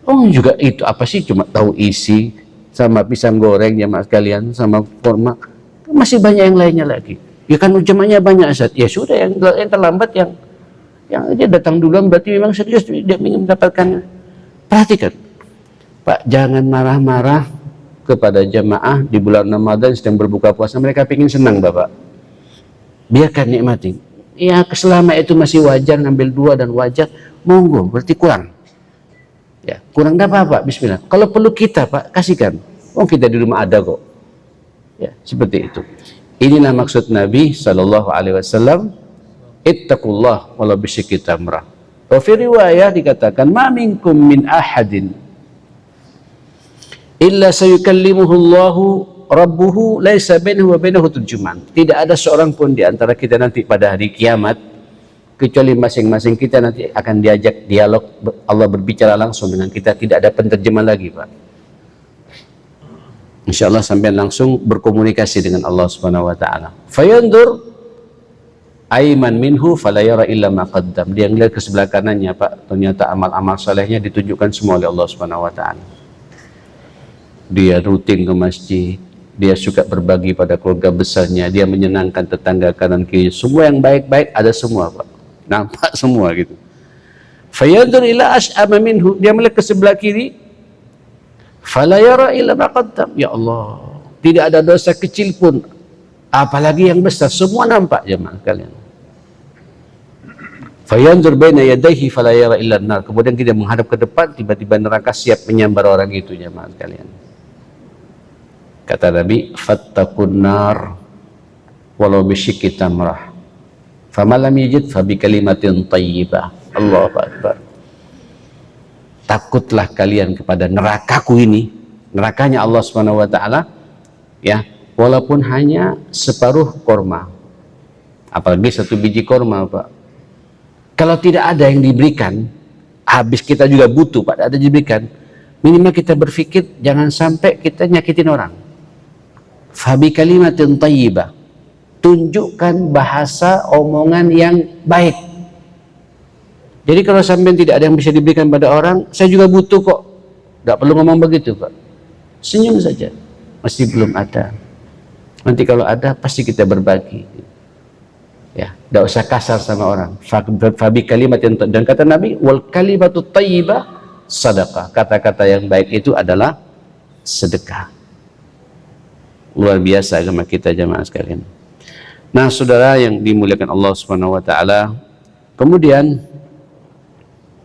Oh juga itu apa sih, cuma tahu isi sama pisang goreng ya Mas kalian, sama kurma. Masih banyak yang lainnya lagi. Ya kan jemaahnya banyak Ustaz. Ya sudah, yang terlambat yang dia datang duluan berarti memang serius dia ingin mendapatkan. Perhatikan Pak, jangan marah-marah kepada jemaah di bulan Ramadan sedang berbuka puasa. Mereka ingin senang Bapak. Biarkan nikmati. Ya selama itu masih wajar, ngambil 2 dan wajar, monggo, berarti kurang. Ya, kurang enggak apa-apa, bismillah. Kalau perlu kita Pak, kasihkan. Oh, kita di rumah ada kok. Ya, seperti itu. Inilah maksud Nabi sallallahu alaihi wasallam, ittaqullah walau bisyikki tamrah. Wa fi riwayah dikatakan, ma minkum min ahadin illa sayukallimuhu Allahu rabbuhu laisa bainahu wa bainahu turjuman. Tidak ada seorang pun di antara kita nanti pada hari kiamat kecuali masing-masing kita nanti akan diajak dialog, Allah berbicara langsung dengan kita, tidak ada penterjemah lagi Pak. Insyaallah sampai langsung berkomunikasi dengan Allah Subhanahu wa taala. Fayandur aiman minhu fala yara illa ma qaddam. Dia ngelihat ke sebelah kanannya Pak, ternyata amal-amal salehnya ditunjukkan semua oleh Allah Subhanahu wa taala. Dia rutin ke masjid, dia suka berbagi pada keluarga besarnya, dia menyenangkan tetangga kanan kiri, semua yang baik-baik ada semua Pak, nampak semua gitu. Fayanzur ila ash'ama minhu, dia melihat ke sebelah kiri, fala yara illa ma qaddam, ya Allah, tidak ada dosa kecil pun, apalagi yang besar, semua nampak jemaah kalian. Fayanzur baina yadayhi fala yara illa an-nar, kemudian kita menghadap ke depan, tiba-tiba neraka siap menyambar orang itu jemaah kalian. Kata Nabi, fattaqun nar walau bisyikki tamrah, famalam yajid fabi kalimatin thayyibah. Allahu akbar. Takutlah kalian kepada nerakaku ini, nerakanya Allah Subhanahu wa taala, ya, walaupun hanya separuh korma, apalagi 1 biji korma Pak. Kalau tidak ada yang diberikan, habis kita juga butuh Pak, ada diberikan, minimal kita berpikir jangan sampai kita nyakitin orang. Fabi kalimatin thayyibah, tunjukkan bahasa omongan yang baik. Jadi kalau sampai tidak ada yang bisa diberikan pada orang, saya juga butuh kok, tidak perlu ngomong begitu Pak, senyum saja, masih belum ada, nanti kalau ada pasti kita berbagi, ya, tidak usah kasar sama orang. Fabi kalimatin, dan kata Nabi, wal kalimatu thayyibah sadaqah, kata-kata yang baik itu adalah sedekah. Luar biasa agama kita jemaah sekalian. Nah saudara yang dimuliakan Allah Subhanahu wa taala, kemudian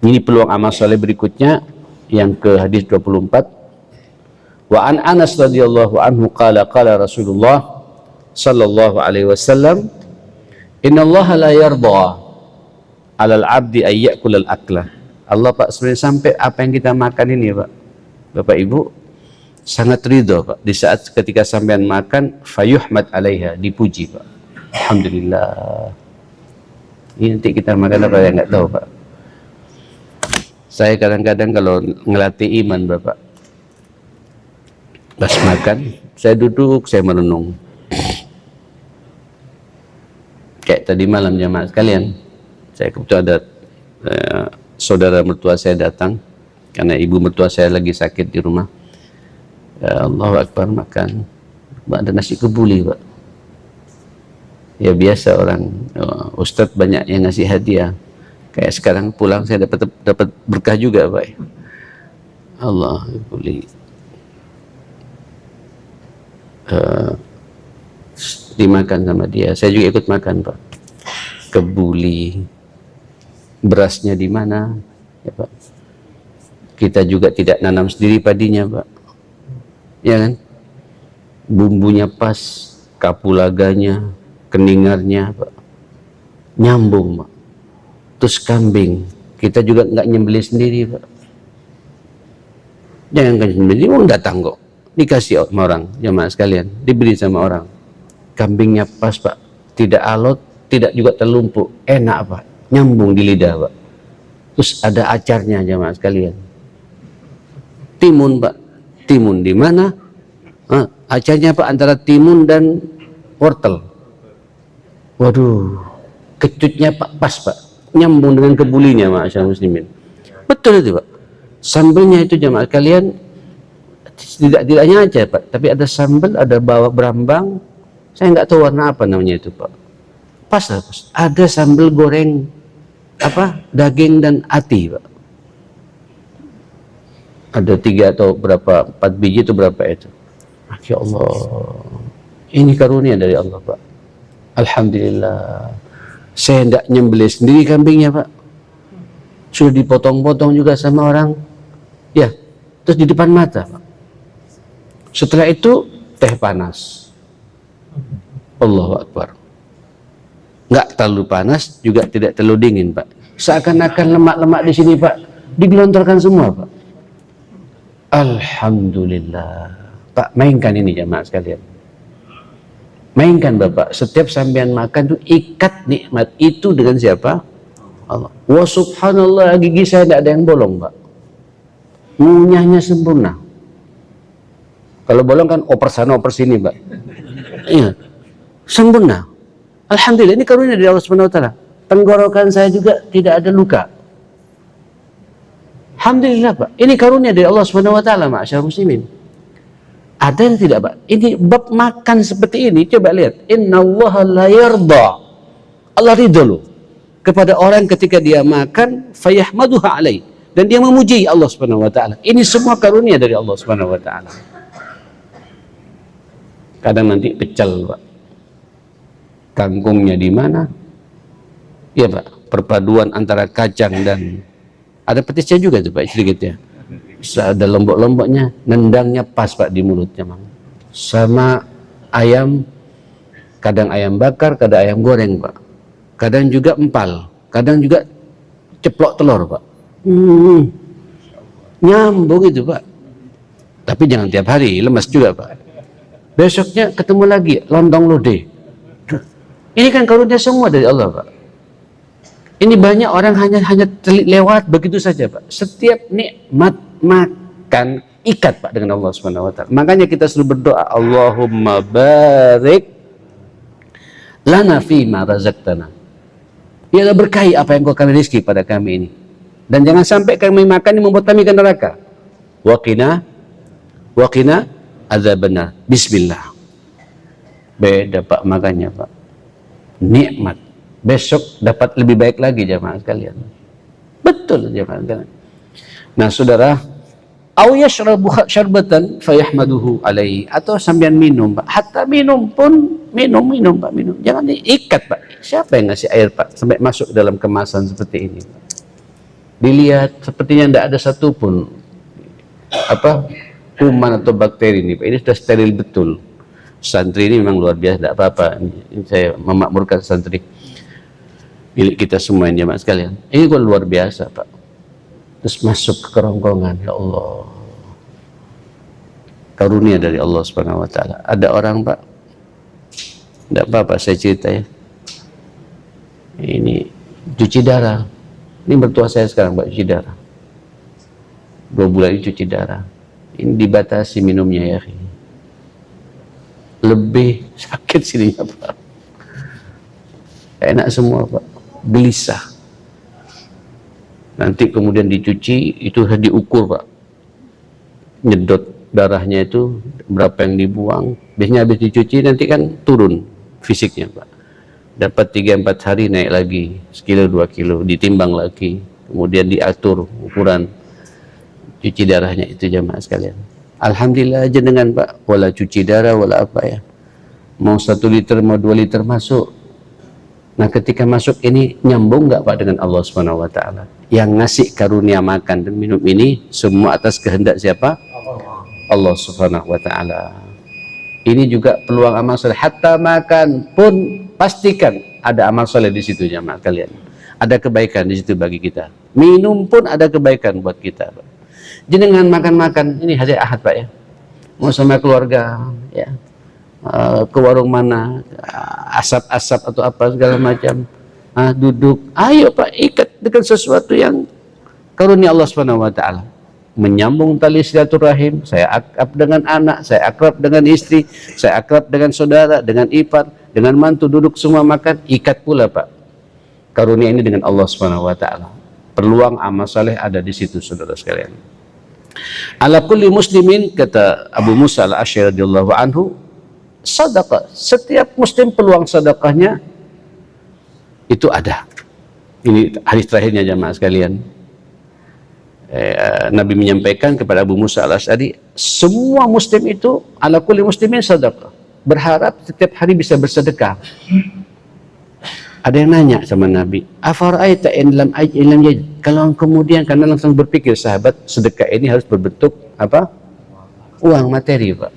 ini peluang amal soleh berikutnya yang ke hadis 24. Wa an Anas radhiyallahu anhu qala qala Rasulullah sallallahu alaihi wasallam, innallaha la yarda 'alal 'abdi ay ya'kul al-akla. Allah Pak sebenarnya sampai apa yang kita makan ini Pak, Bapak Ibu, sangat ridho Pak di saat ketika sampean makan, fayuhmad alaiha, dipuji Pak. Alhamdulillah. Ini nanti kita makan apa yang nggak tahu Pak. Saya kadang-kadang kalau ngelatih iman Bapak, pas makan saya duduk, saya merenung. Kayak tadi malam jemaah sekalian, saya kebetulan ada saudara mertua saya datang karena ibu mertua saya lagi sakit di rumah. Allahu Akbar, makan ada nasi kebuli Pak. Ya biasa orang Ustadz banyak yang ngasih hadiah, kayak sekarang pulang saya dapat berkah juga Pak. Allah kebuli, dimakan sama dia, saya juga ikut makan Pak. Kebuli, berasnya di mana ya Pak, kita juga tidak nanam sendiri padinya Pak, ya kan, bumbunya pas, kapulaganya, keningarnya Pak, nyambung Pak. Terus kambing kita juga nggak nyembelih sendiri Pak, jangan kan nyembelih, orang datang kok dikasih sama orang jemaah sekalian, diberi sama orang. Kambingnya pas Pak, tidak alot, tidak juga terlumpuk, enak Pak, nyambung di lidah Pak. Terus ada acarnya jemaah sekalian, timun Pak. Timun di mana? Acarnya Pak antara timun dan wortel. Waduh, kecutnya Pak pas Pak, nyambung dengan kebulinya ma'asyar muslimin. Betul itu Pak. Sambelnya itu jemaah sekalian, tidaknya aja Pak, tapi ada sambal, ada bawang berambang, saya nggak tahu warna apa namanya itu Pak. Pas lah, pas. Ada sambal goreng apa, daging dan ati Pak. Ada 3 atau berapa, 4 biji itu berapa itu. Masya Allah, ini karunia dari Allah Pak. Alhamdulillah. Saya tidak nyembelih sendiri kambingnya Pak, sudah dipotong-potong juga sama orang, ya, terus di depan mata Pak. Setelah itu teh panas, Allahu Akbar, nggak terlalu panas juga tidak terlalu dingin Pak, seakan-akan lemak-lemak di sini Pak digelontorkan semua Pak. Alhamdulillah Pak, mainkan ini jemaah sekalian, mainkan Bapak, setiap sampean makan tuh ikat nikmat itu dengan siapa? Allah. Wa subhanallah, gigi saya tidak ada yang bolong Pak, ngunyahnya sempurna. Kalau bolong kan oper sana oper sini Pak, iya, sempurna. Alhamdulillah, ini karunia dari Allah Subhanahu wa taala. Tenggorokan saya juga tidak ada luka. Alhamdulillah Pak, ini karunia dari Allah Subhanahu wa taala, ma'asyar muslimin. Ada yang tidak, Pak? Ini bab makan seperti ini, coba lihat. Innallaha la yarda. Allah ridha loh kepada orang ketika dia makan fayahmaduha alaih, dan dia memuji Allah Subhanahu wa taala. Ini semua karunia dari Allah Subhanahu wa taala. Kadang nanti pecel, Pak. Kangkungnya di mana? Iya, Pak. Perpaduan antara kacang dan ada petisnya juga tuh, Pak, sedikit ya. Ada lombok-lomboknya, nendangnya pas, Pak, di mulutnya, Mang. Sama ayam, kadang ayam bakar, kadang ayam goreng, Pak. Kadang juga empal, kadang juga ceplok telur, Pak. Nyambung itu, Pak. Tapi jangan tiap hari, lemas juga, Pak. Besoknya ketemu lagi, lontong lodeh. Ini kan karunia semua dari Allah, Pak. Ini banyak orang hanya lewat begitu saja, Pak. Setiap nikmat makan ikat, Pak, dengan Allah Subhanahu wa taala. Makanya kita selalu berdoa, Allahumma barik lana fima razaqtana. Ya Allah, berkahi apa yang Kau kasih rezeki pada kami ini. Dan jangan sampai kami makan ini membuat kami ke neraka. Wa qina azabannar. Bismillah. Beda, Pak, makannya, Pak. Nikmat. Besok dapat lebih baik lagi, jamaah sekalian. Betul, jamaah sekalian. Nah, saudara, au yashrabu syarbatan fayahmaduhu alaihi, atau sambian minum, Pak. Hatta minum pun minum, Pak, minum. Jangan diikat, Pak. Siapa yang ngasih air, Pak, sampai masuk dalam kemasan seperti ini, Pak? Dilihat sepertinya tidak ada satupun kuman atau bakteri ini, Pak. Ini sudah steril betul. Santri ini memang luar biasa, tidak apa-apa. Ini saya memakmurkan santri milik kita semua, jemaah sekalian. Ini kok luar biasa, Pak. Terus masuk ke kerongkongan, ya Allah. Karunia dari Allah Subhanahu wa taala. Ada orang, Pak, tidak apa-apa saya cerita ya. Ini cuci darah. Ini mertua saya sekarang, Pak, cuci darah. 2 bulan ini cuci darah. Ini dibatasi minumnya, ya. Lebih sakit sininya, Pak. Enak semua, Pak. Gelisah. Nanti kemudian dicuci, itu harus diukur, Pak. Nyedot darahnya itu berapa yang dibuang. Biasanya habis dicuci nanti kan turun fisiknya, Pak. Dapat 3-4 hari naik lagi, sekilo 2 kilo, ditimbang lagi, kemudian diatur ukuran cuci darahnya itu, jamaah sekalian. Alhamdulillah aja dengan, Pak, wala cuci darah, wala apa ya. Mau 1 liter, mau 2 liter masuk. Nah, ketika masuk ini nyambung nggak, Pak, dengan Allah Subhanahu wa taala? Yang ngasih karunia makan dan minum ini semua atas kehendak siapa? Allah Subhanahu wa taala. Ini juga peluang amal soleh. Hatta makan pun pastikan ada amal soleh di situ, jamaah kalian. Ada kebaikan di situ bagi kita. Minum pun ada kebaikan buat kita, Pak. Jenengan makan-makan ini hari Ahad, Pak, ya. Mau sama keluarga, ya. Ke warung mana, asap-asap atau apa segala macam, duduk, ayo, Pak, ikat dengan sesuatu yang karunia Allah Subhanahu wa taala. Menyambung tali silaturahim, saya akrab dengan anak, saya akrab dengan istri, saya akrab dengan saudara, dengan ipar, dengan mantu, duduk semua makan, ikat pula, Pak. Karunia ini dengan Allah Subhanahu wa taala. Peluang amal saleh ada di situ, saudara sekalian. Ala kulli muslimin, kata Abu Musa al-Asy'ari radhiyallahu anhu, sedekah. Setiap muslim peluang sedekahnya itu ada. Ini hadis terakhirnya, jamaah sekalian. Nabi menyampaikan kepada Abu Musa al-Asy'ari, semua muslim itu, ala kulli muslimin sedekah. Berharap setiap hari bisa bersedekah. Ada yang nanya sama Nabi, afara'aita in lam yajid. Kalau kemudian, karena langsung berpikir sahabat, sedekah ini harus berbentuk apa? Uang materi, Pak.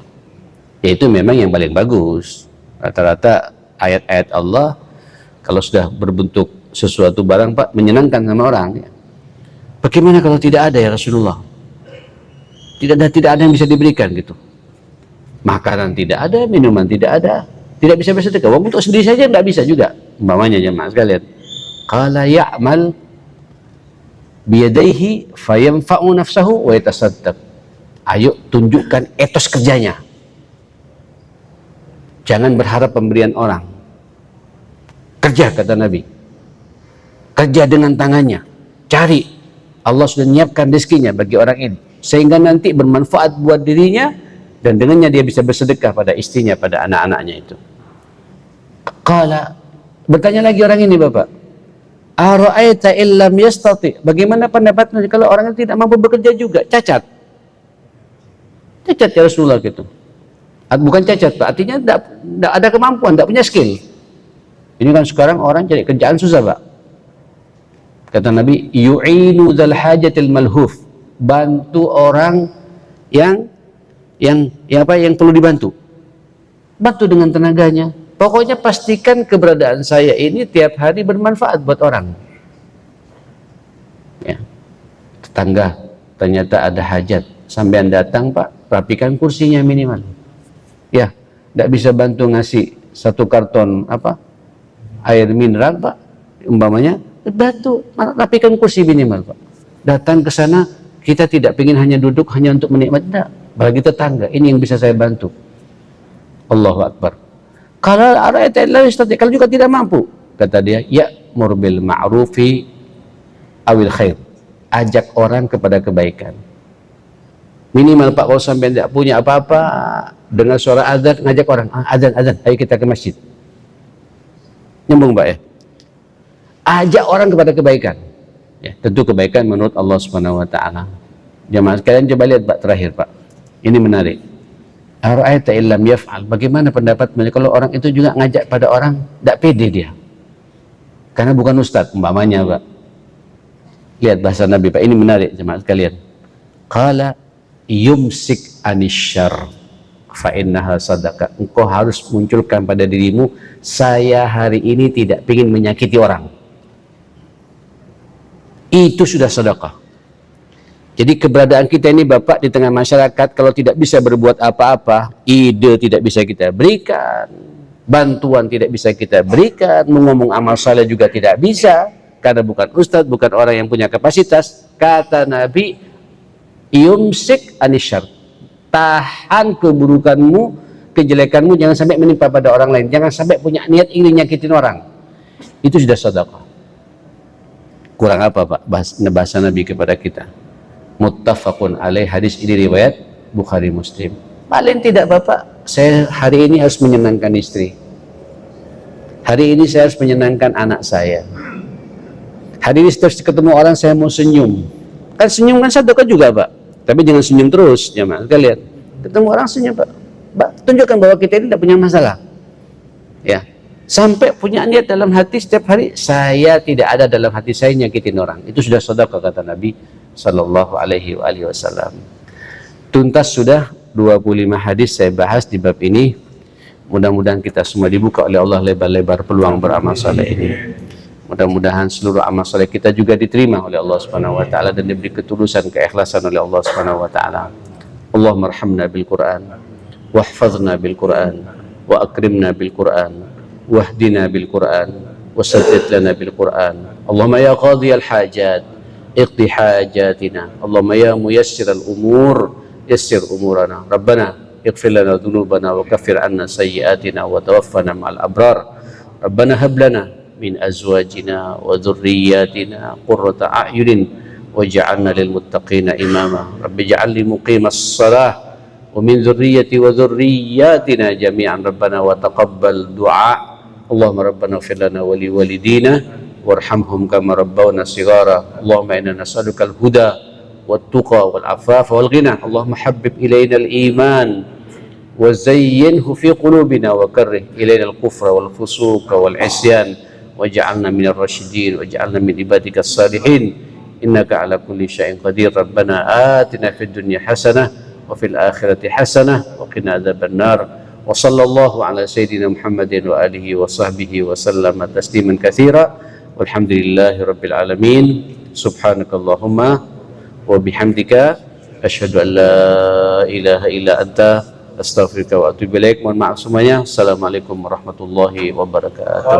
Itu memang yang paling bagus. Rata-rata ayat-ayat Allah kalau sudah berbentuk sesuatu barang, Pak, menyenangkan sama orang, ya. Bagaimana kalau tidak ada, ya Rasulullah? Tidak ada yang bisa diberikan gitu. Makanan tidak ada, minuman tidak ada, tidak bisa bersedekah. Wong untuk sendiri saja nggak bisa juga. Umpamanya, jemaah sekalian, qala ya'mal biyadaihi fayanfa'u nafsahu wa yatasaddaq. Ayo tunjukkan etos kerjanya. Jangan berharap pemberian orang. Kerja, kata Nabi. Kerja dengan tangannya. Cari. Allah sudah menyiapkan rezekinya bagi orang ini. Sehingga nanti bermanfaat buat dirinya dan dengannya dia bisa bersedekah pada istrinya, pada anak-anaknya itu. Qala, bertanya lagi orang ini, Bapak, ara'aita illam yastati, bagaimana pendapatmu kalau orang itu tidak mampu bekerja juga, cacat? Cacat ya Rasulullah gitu. Bukan cacat, Pak, artinya tidak ada kemampuan, tidak punya skill. Ini kan sekarang orang cari kerjaan susah, Pak. Kata Nabi, yu'inu dzal hajatil malhuf, bantu orang yang perlu dibantu. Bantu dengan tenaganya. Pokoknya pastikan keberadaan saya ini tiap hari bermanfaat buat orang. Ya. Tetangga ternyata ada hajat, sampean datang, Pak, rapikan kursinya minimal. Ya, tidak bisa bantu ngasih 1 karton air mineral, Pak, umpamanya, bantu rapikan kursi minimal, Pak. Datang ke sana, kita tidak ingin hanya duduk hanya untuk menikmati, tidak. Bagi tetangga, ini yang bisa saya bantu. Allahu Akbar. Kalau juga tidak mampu, kata dia, ya murbil ma'rufi awil khair, ajak orang kepada kebaikan. Minimal, Pak, kalau sampai tidak punya apa-apa, dengan suara azan ngajak orang, azan, ayo kita ke masjid. Nyambung, Pak, ya. Ajak orang kepada kebaikan. Ya, tentu kebaikan menurut Allah Subhanahu wa taala. Jemaah sekalian, coba lihat, Pak, terakhir, Pak. Ini menarik. Ara'aita illam yaf'al, bagaimana pendapatmu kalau orang itu juga ngajak pada orang, tidak pede dia. Karena bukan ustadz, umpamanya, Pak. Lihat bahasa Nabi, Pak, ini menarik, jemaah sekalian. Qala yumsik anisyar fa innaha sadaqah. Engkau harus munculkan pada dirimu, saya hari ini tidak ingin menyakiti orang. Itu sudah sedekah. Jadi keberadaan kita ini, Bapak, di tengah masyarakat, kalau tidak bisa berbuat apa-apa, ide tidak bisa kita berikan, bantuan tidak bisa kita berikan, mengomong amal saleh juga tidak bisa, karena bukan ustadz, bukan orang yang punya kapasitas. Kata Nabi, yumsik anisyar, tahan keburukanmu, kejelekanmu, jangan sampai menimpa pada orang lain, jangan sampai punya niat ingin nyakitin orang. Itu sudah sedekah. Kurang apa, Pak, bahasa Nabi kepada kita? Muttafaqun alaih, hadis ini riwayat Bukhari Muslim. Paling tidak, Bapak, saya hari ini harus menyenangkan istri, hari ini saya harus menyenangkan anak saya, hari ini terus ketemu orang saya mau senyum. Kan senyum kan sedekah juga, Pak, tapi jangan senyum terus, jemaah sekalian. Ketemu orang senyum, Pak, tunjukkan bahwa kita ini tidak punya masalah, ya. Sampai punya niat dalam hati setiap hari, saya tidak ada dalam hati saya nyakitin orang. Itu sudah sedekah, kata Nabi Sallallahu Alaihi Wasallam. Tuntas sudah 25 hadis saya bahas di bab ini. Mudah-mudahan kita semua dibuka oleh Allah lebar-lebar peluang beramal saleh ini. Mudah-mudahan seluruh amal saleh kita juga diterima oleh Allah Subhanahu wa taala dan diberi ketulusan, keikhlasan oleh Allah Subhanahu wa taala. Allahumma arhamna bil Qur'an, wahfazna bil Qur'an, wa akrimna bil Qur'an, wahdina bil Qur'an, wasaddid lana bil Qur'an. Allahumma ya qadhiyal hajat, iqdi hajatina. Allahumma ya muyassiral umur, yassir umurana. Rabbana ighfir lana dhunubana wa kaffir anna sayyi'atina wa tawaffana ma'al abrar. Rabbana hab lana min azwajina wa dhurriyyatina qurrata a'yunin waj'alna lil muttaqina imama. Rabbi ij'alni muqimas shalah wa min dhurriyyati wa dhurriyyatina jami'an. Rabbana wa taqabbal du'a. Allahumma rabbana ighfir lana wa li walidina warhamhum kama rabbawna shighara. Allahumma inna nas'aluka al-huda wat-tuqa wal-'afafa wal-ghina. Allahumma habbib ilayna al-iman wa zayyinhu fi qulubina wa karrih ilayna al-kufra wal-fusuqa wal-'isyan waj'alna minar rasyidin waj'alna min ibadika as-salihin innaka 'ala kulli syai'in qadir. Rabbana atina fid dunya hasanah wa fil akhirati hasanah wa qina adzabannar. Wa sallallahu ala sayyidina Muhammadin wa alihi wa sahbihi wa sallama tasliman katsira. Walhamdulillahi rabbil alamin. Subhanakallahumma wa bihamdika asyhadu an la ilaha illa anta astaghfiruka wa atubu ilaik. Mohon maaf semuanya. Assalamualaikum warahmatullahi wabarakatuh.